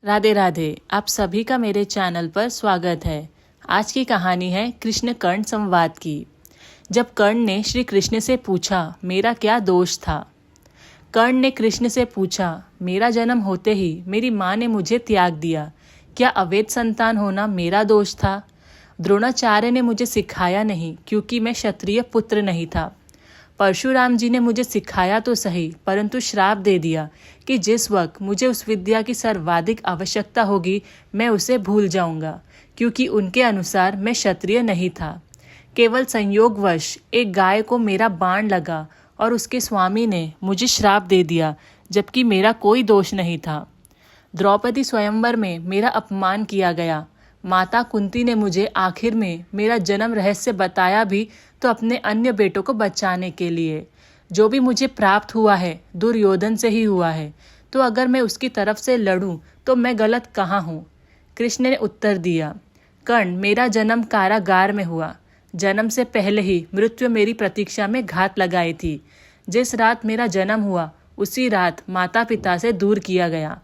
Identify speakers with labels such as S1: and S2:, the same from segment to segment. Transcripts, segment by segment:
S1: राधे राधे। आप सभी का मेरे चैनल पर स्वागत है। आज की कहानी है कृष्ण कर्ण संवाद की। जब कर्ण ने श्री कृष्ण से पूछा मेरा क्या दोष था। कर्ण ने कृष्ण से पूछा, मेरा जन्म होते ही मेरी माँ ने मुझे त्याग दिया, क्या अवैध संतान होना मेरा दोष था। द्रोणाचार्य ने मुझे सिखाया नहीं क्योंकि मैं क्षत्रिय पुत्र नहीं था। परशुराम जी ने मुझे सिखाया तो सही, परंतु श्राप दे दिया कि जिस वक्त मुझे उस विद्या की सर्वाधिक आवश्यकता होगी मैं उसे भूल जाऊंगा, क्योंकि उनके अनुसार मैं क्षत्रिय नहीं था। केवल संयोगवश एक गाय को मेरा बाण लगा और उसके स्वामी ने मुझे श्राप दे दिया, जबकि मेरा कोई दोष नहीं था। द्रौपदी स्वयंवर में मेरा अपमान किया गया। माता कुंती ने मुझे आखिर में मेरा जन्म रहस्य बताया भी तो अपने अन्य बेटों को बचाने के लिए। जो भी मुझे प्राप्त हुआ है दुर्योधन से ही हुआ है, तो अगर मैं उसकी तरफ से लड़ूं तो मैं गलत कहाँ हूँ। कृष्ण ने उत्तर दिया, कर्ण, मेरा जन्म कारागार में हुआ। जन्म से पहले ही मृत्यु मेरी प्रतीक्षा में घात लगाई थी। जिस रात मेरा जन्म हुआ उसी रात माता पिता से दूर किया गया।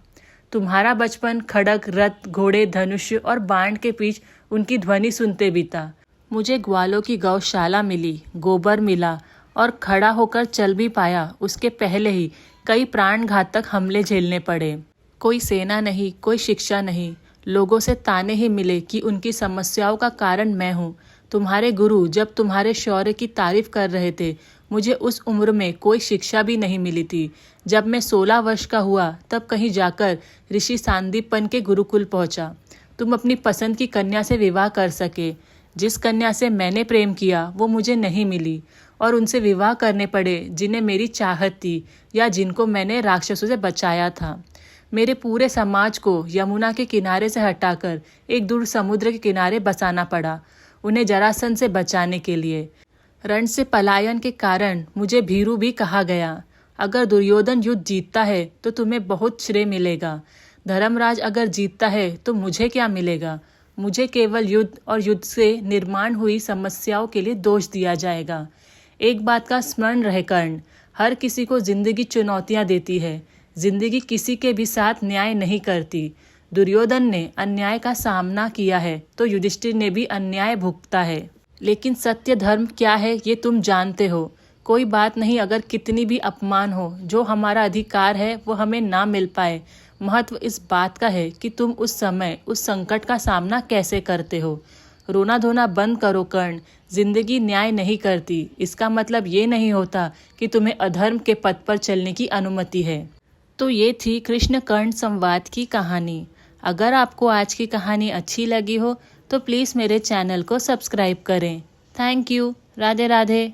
S1: तुम्हारा बचपन खड़ग, रथ, घोड़े, धनुष और बाण के बीच उनकी ध्वनि सुनते बीता। मुझे ग्वालों की गौशाला मिली, गोबर मिला और खड़ा होकर चल भी पाया उसके पहले ही कई प्राणघातक हमले झेलने पड़े। कोई सेना नहीं, कोई शिक्षा नहीं, लोगों से ताने ही मिले कि उनकी समस्याओं का कारण मैं हूँ। तुम्हारे गुरु जब तुम्हारे शौर्य की तारीफ कर रहे थे, मुझे उस उम्र में कोई शिक्षा भी नहीं मिली थी। जब मैं 16 वर्ष का हुआ तब कहीं जाकर ऋषि सांदीपन के गुरुकुल पहुंचा। तुम अपनी पसंद की कन्या से विवाह कर सके। जिस कन्या से मैंने प्रेम किया वो मुझे नहीं मिली और उनसे विवाह करने पड़े जिन्हें मेरी चाहत थी या जिनको मैंने राक्षसों से बचाया था। मेरे पूरे समाज को यमुना के किनारे से हटाकर एक दूर समुद्र के किनारे बसाना पड़ा, उन्हें जरासंध से बचाने के लिए। रण से पलायन के कारण मुझे भीरू भी कहा गया। अगर दुर्योधन युद्ध जीतता है तो तुम्हें बहुत श्रेय मिलेगा। धर्मराज अगर जीतता है तो मुझे क्या मिलेगा। मुझे केवल युद्ध और युद्ध से निर्माण हुई समस्याओं के लिए दोष दिया जाएगा। एक बात का स्मरण रहे कर्ण, हर किसी को जिंदगी चुनौतियां देती है। जिंदगी किसी के भी साथ न्याय नहीं करती। दुर्योधन ने अन्याय का सामना किया है तो युधिष्ठिर ने भी अन्याय भुगता है। लेकिन सत्य धर्म क्या है ये तुम जानते हो। कोई बात नहीं, अगर कितनी भी अपमान हो, जो हमारा अधिकार है वो हमें ना मिल पाए। महत्व इस बात का है कि तुम उस समय उस संकट का सामना कैसे करते हो। रोना धोना बंद करो कर्ण, जिंदगी न्याय नहीं करती। इसका मतलब ये नहीं होता कि तुम्हें अधर्म के पथ पर चलने की अनुमति है। तो ये थी कृष्ण कर्ण संवाद की कहानी। अगर आपको आज की कहानी अच्छी लगी हो तो प्लीज़ मेरे चैनल को सब्सक्राइब करें। Thank you. राधे राधे।